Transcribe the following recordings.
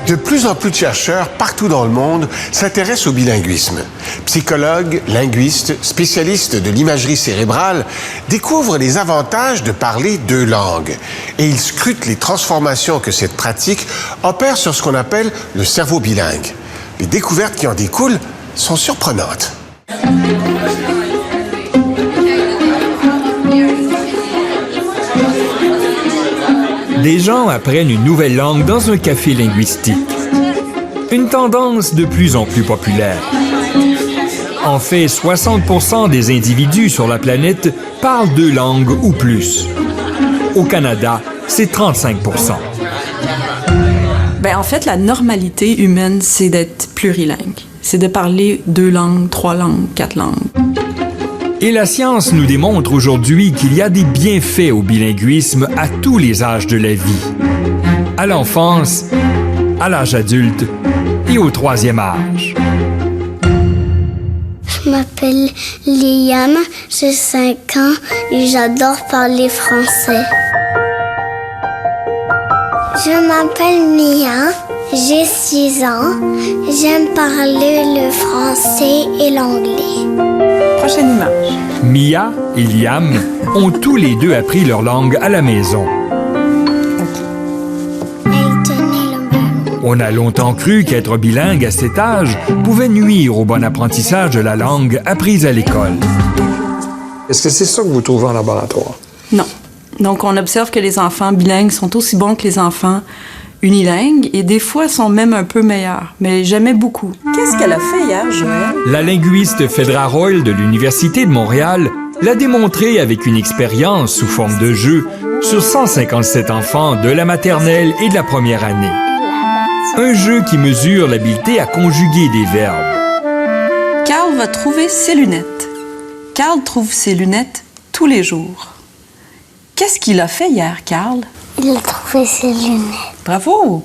De plus en plus de chercheurs partout dans le monde s'intéressent au bilinguisme. Psychologues, linguistes, spécialistes de l'imagerie cérébrale découvrent les avantages de parler deux langues et ils scrutent les transformations que cette pratique opère sur ce qu'on appelle le cerveau bilingue. Les découvertes qui en découlent sont surprenantes. Des gens apprennent une nouvelle langue dans un café linguistique. Une tendance de plus en plus populaire. En fait, 60% des individus sur la planète parlent deux langues ou plus. Au Canada, c'est 35%. En fait, la normalité humaine, c'est d'être plurilingue. C'est de parler deux langues, trois langues, quatre langues. Et la science nous démontre aujourd'hui qu'il y a des bienfaits au bilinguisme à tous les âges de la vie. À l'enfance, à l'âge adulte et au troisième âge. Je m'appelle Liam, j'ai 5 ans et j'adore parler français. Je m'appelle Mia, j'ai 6 ans. J'aime parler le français et l'anglais. Prochaine image. Mia et Liam ont tous les deux appris leur langue à la maison. On a longtemps cru qu'être bilingue à cet âge pouvait nuire au bon apprentissage de la langue apprise à l'école. Est-ce que c'est ça que vous trouvez en laboratoire? Non. Donc, on observe que les enfants bilingues sont aussi bons que les enfants unilingues et des fois sont même un peu meilleurs, mais jamais beaucoup. Qu'est-ce qu'elle a fait hier, Joël? La linguiste Phaedra Royle de l'Université de Montréal l'a démontré avec une expérience sous forme de jeu sur 157 enfants de la maternelle et de la première année. Un jeu qui mesure l'habileté à conjuguer des verbes. Carl va trouver ses lunettes. Carl trouve ses lunettes tous les jours. Qu'est-ce qu'il a fait hier, Carl? Il a trouvé ses lunettes. Bravo!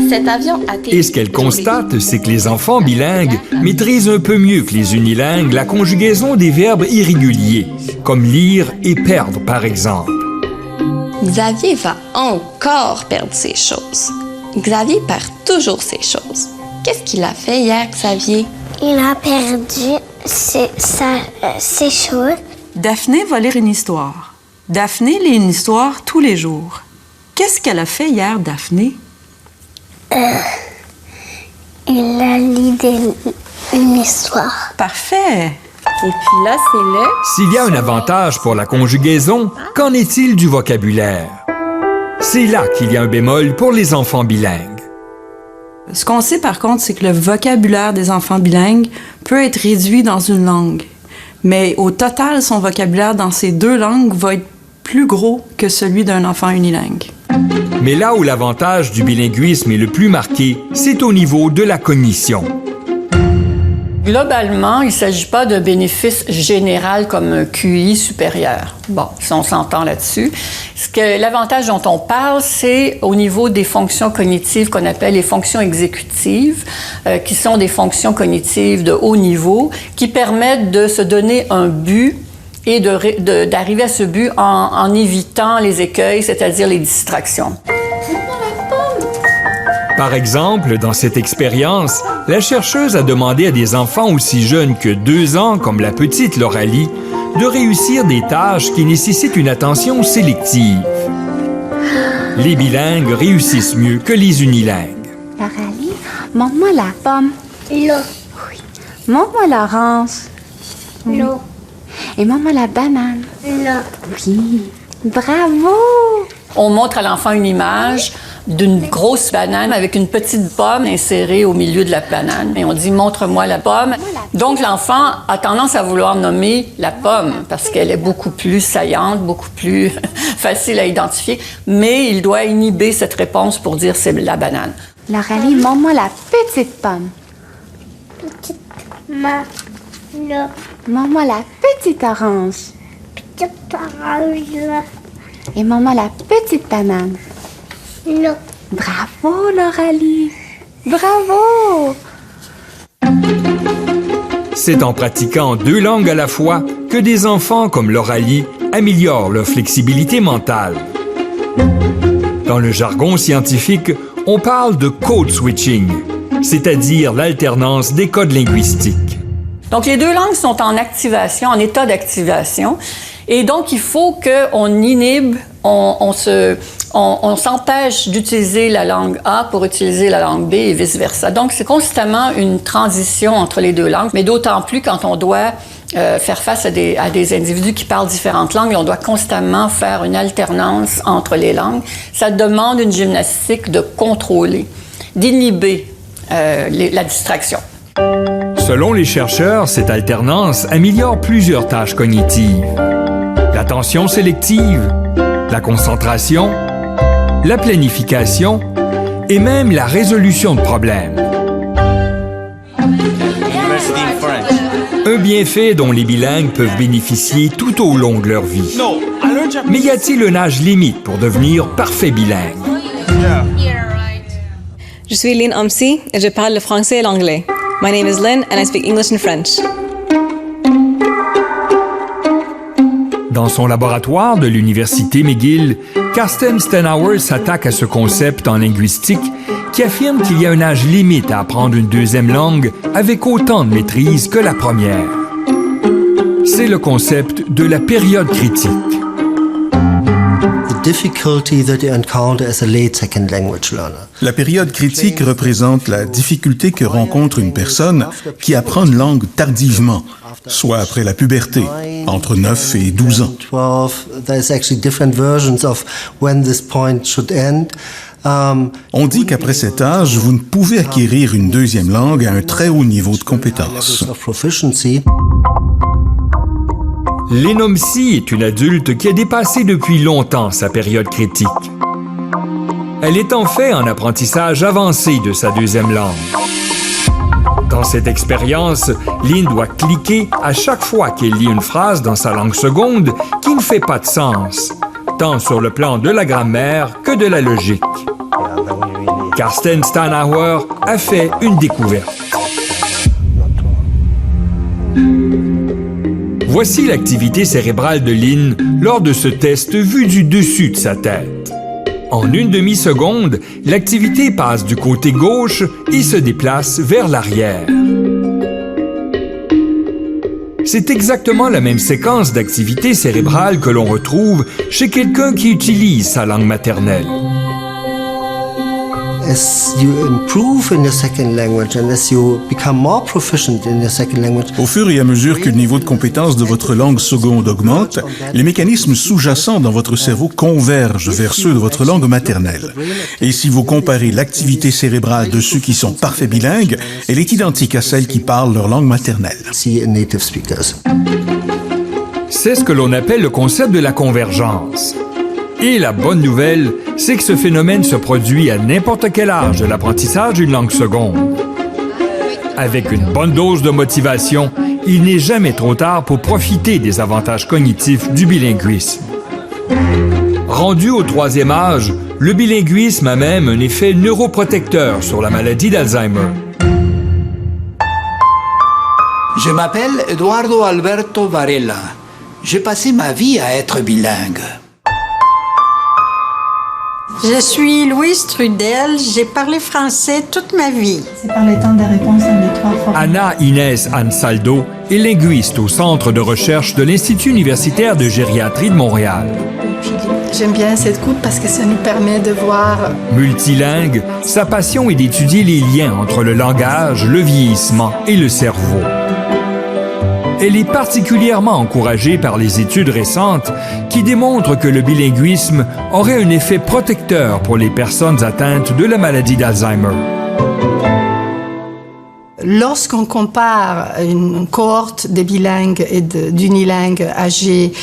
Cet avion a Et ce qu'elle constate, c'est que les enfants bilingues maîtrisent un peu mieux que les unilingues la conjugaison des verbes irréguliers, comme lire et perdre, par exemple. Xavier va encore perdre ses choses. Xavier perd toujours ses choses. Qu'est-ce qu'il a fait hier, Xavier? Il a perdu ses choses. Daphné va lire une histoire. Daphné lit une histoire tous les jours. Qu'est-ce qu'elle a fait hier, Daphné? Il a lu une histoire. Parfait! Et puis là, c'est le... S'il y a un avantage pour la conjugaison, qu'en est-il du vocabulaire? C'est là qu'il y a un bémol pour les enfants bilingues. Ce qu'on sait par contre, c'est que le vocabulaire des enfants bilingues peut être réduit dans une langue. Mais au total, son vocabulaire dans ces deux langues va être plus gros que celui d'un enfant unilingue. Mais là où l'avantage du bilinguisme est le plus marqué, c'est au niveau de la cognition. Globalement, il ne s'agit pas d'un bénéfice général comme un QI supérieur. Bon, si on s'entend là-dessus. L'avantage dont on parle, c'est au niveau des fonctions cognitives qu'on appelle les fonctions exécutives, qui sont des fonctions cognitives de haut niveau, qui permettent de se donner un but et d'arriver à ce but en évitant les écueils, c'est-à-dire les distractions. Par exemple, dans cette expérience, la chercheuse a demandé à des enfants aussi jeunes que 2 ans, comme la petite Lauralie, de réussir des tâches qui nécessitent une attention sélective. Les bilingues réussissent mieux que les unilingues. Lauralie, montre-moi la pomme. Là. Oui. Montre-moi l'orange. Là. Et montre-moi la banane. Là. Oui. Bravo! On montre à l'enfant une image d'une grosse banane avec une petite pomme insérée au milieu de la banane. Et on dit « montre-moi la pomme ». Donc, l'enfant a tendance à vouloir nommer la pomme parce qu'elle est beaucoup plus saillante, beaucoup plus facile à identifier. Mais il doit inhiber cette réponse pour dire « c'est la banane ». Lauralie, montre-moi la petite pomme. Petite main. Là. Montre-moi la petite orange. Petite orange. Là. Et montre-moi la petite banane. Là. Bravo, Lauralie! Bravo! C'est en pratiquant 2 langues à la fois que des enfants comme Lauralie améliorent leur flexibilité mentale. Dans le jargon scientifique, On parle de code switching, c'est-à-dire l'alternance des codes linguistiques. Donc, les deux langues sont en activation, en état d'activation. Et donc, il faut qu'on inhibe, on s'empêche d'utiliser la langue A pour utiliser la langue B et vice-versa. Donc, c'est constamment une transition entre les deux langues, mais d'autant plus quand on doit faire face à des individus qui parlent différentes langues et on doit constamment faire une alternance entre les langues. Ça demande une gymnastique de contrôler, d'inhiber la distraction. Selon les chercheurs, cette alternance améliore plusieurs tâches cognitives. L'attention sélective, la concentration, la planification et même la résolution de problèmes. Un bienfait dont les bilingues peuvent bénéficier tout au long de leur vie. Mais y a-t-il un âge limite pour devenir parfait bilingue? Je suis Lynn Omsi et je parle le français et l'anglais. My name is Lynn and I speak English and French. Dans son laboratoire de l'Université McGill, Karsten Stenauer s'attaque à ce concept en linguistique qui affirme qu'il y a un âge limite à apprendre une deuxième langue avec autant de maîtrise que la première. C'est le concept de la période critique. La période critique représente la difficulté que rencontre une personne qui apprend une langue tardivement, soit après la puberté, entre 9 et 12 ans. On dit qu'après cet âge, vous ne pouvez acquérir une deuxième langue à un très haut niveau de compétence. Lynn Omsi est une adulte qui a dépassé depuis longtemps sa période critique. Elle est en fait en apprentissage avancé de sa deuxième langue. Dans cette expérience, Lynn doit cliquer à chaque fois qu'elle lit une phrase dans sa langue seconde qui ne fait pas de sens, tant sur le plan de la grammaire que de la logique. Karsten Stenauer a fait une découverte. Voici l'activité cérébrale de Lynn lors de ce test vu du dessus de sa tête. En une demi-seconde, l'activité passe du côté gauche et se déplace vers l'arrière. C'est exactement la même séquence d'activité cérébrale que l'on retrouve chez quelqu'un qui utilise sa langue maternelle. Au fur et à mesure que le niveau de compétence de votre langue seconde augmente, les mécanismes sous-jacents dans votre cerveau convergent vers ceux de votre langue maternelle. Et si vous comparez l'activité cérébrale de ceux qui sont parfaits bilingues, elle est identique à celle qui parlent leur langue maternelle. C'est ce que l'on appelle le concept de la convergence. Et la bonne nouvelle, c'est que ce phénomène se produit à n'importe quel âge de l'apprentissage d'une langue seconde. Avec une bonne dose de motivation, il n'est jamais trop tard pour profiter des avantages cognitifs du bilinguisme. Rendu au troisième âge, le bilinguisme a même un effet neuroprotecteur sur la maladie d'Alzheimer. Je m'appelle Eduardo Alberto Varela. J'ai passé ma vie à être bilingue. Je suis Louise Trudel, j'ai parlé français toute ma vie. C'est par le temps de réponse à des trois fois. Anna Inès Ansaldo est linguiste au Centre de recherche de l'Institut universitaire de gériatrie de Montréal. J'aime bien cette coupe parce que ça nous permet de voir... Multilingue, sa passion est d'étudier les liens entre le langage, le vieillissement et le cerveau. Elle est particulièrement encouragée par les études récentes qui démontrent que le bilinguisme aurait un effet protecteur pour les personnes atteintes de la maladie d'Alzheimer. Lorsqu'on compare une cohorte de bilingues et d'unilingues âgés,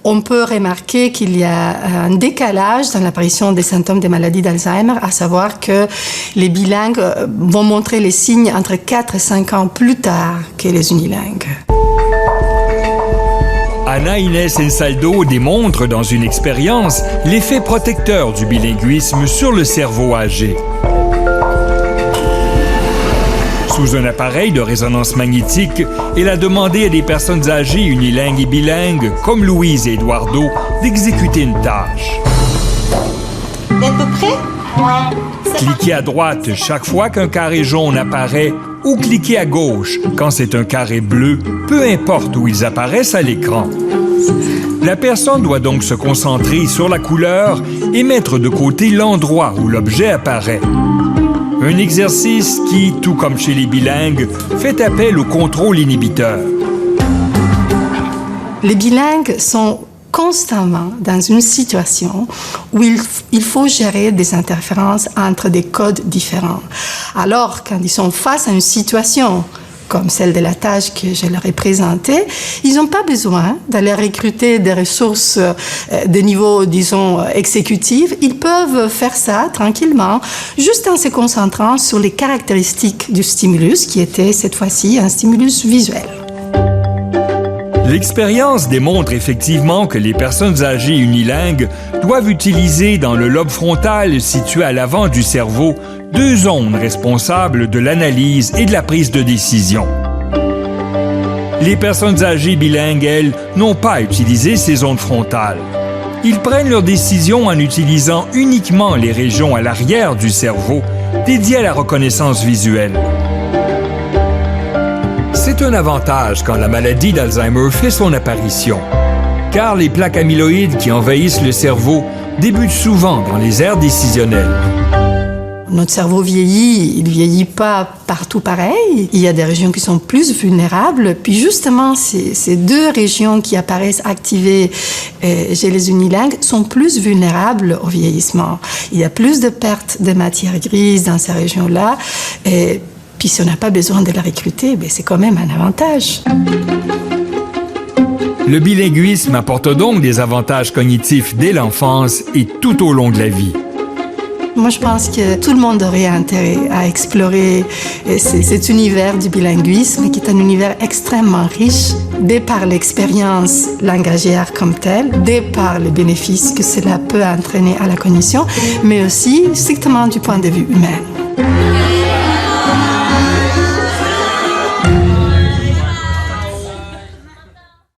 on peut remarquer qu'il y a un décalage dans l'apparition des symptômes des maladies d'Alzheimer, à savoir que les bilingues vont montrer les signes entre 4 et 5 ans plus tard que les unilingues. Anna Inès Ansaldo démontre dans une expérience l'effet protecteur du bilinguisme sur le cerveau âgé. Sous un appareil de résonance magnétique, elle a demandé à des personnes âgées unilingues et bilingues, comme Louise et Eduardo, d'exécuter une tâche. De peu près? Cliquez à droite chaque fois qu'un carré jaune apparaît ou cliquez à gauche quand c'est un carré bleu, peu importe où ils apparaissent à l'écran. La personne doit donc se concentrer sur la couleur et mettre de côté l'endroit où l'objet apparaît. Un exercice qui, tout comme chez les bilingues, fait appel au contrôle inhibiteur. Les bilingues sont constamment dans une situation où il faut gérer des interférences entre des codes différents. Alors, quand ils sont face à une situation comme celle de la tâche que je leur ai présentée, ils n'ont pas besoin d'aller recruter des ressources de niveau, disons, exécutif. Ils peuvent faire ça tranquillement, juste en se concentrant sur les caractéristiques du stimulus, qui était cette fois-ci un stimulus visuel. L'expérience démontre effectivement que les personnes âgées unilingues doivent utiliser dans le lobe frontal situé à l'avant du cerveau 2 zones responsables de l'analyse et de la prise de décision. Les personnes âgées bilingues, elles, n'ont pas utilisé ces zones frontales. Ils prennent leurs décisions en utilisant uniquement les régions à l'arrière du cerveau dédiées à la reconnaissance visuelle. C'est un avantage quand la maladie d'Alzheimer fait son apparition, car les plaques amyloïdes qui envahissent le cerveau débutent souvent dans les aires décisionnelles. Notre cerveau vieillit, il vieillit pas partout pareil. Il y a des régions qui sont plus vulnérables. Puis justement, ces 2 régions qui apparaissent activées chez les unilingues sont plus vulnérables au vieillissement. Il y a plus de pertes de matière grise dans ces régions-là. Puis si on n'a pas besoin de la recruter, c'est quand même un avantage. Le bilinguisme apporte donc des avantages cognitifs dès l'enfance et tout au long de la vie. Moi, je pense que tout le monde aurait intérêt à explorer cet univers du bilinguisme, qui est un univers extrêmement riche, dès par l'expérience langagière comme telle, dès par les bénéfices que cela peut entraîner à la cognition, mais aussi strictement du point de vue humain.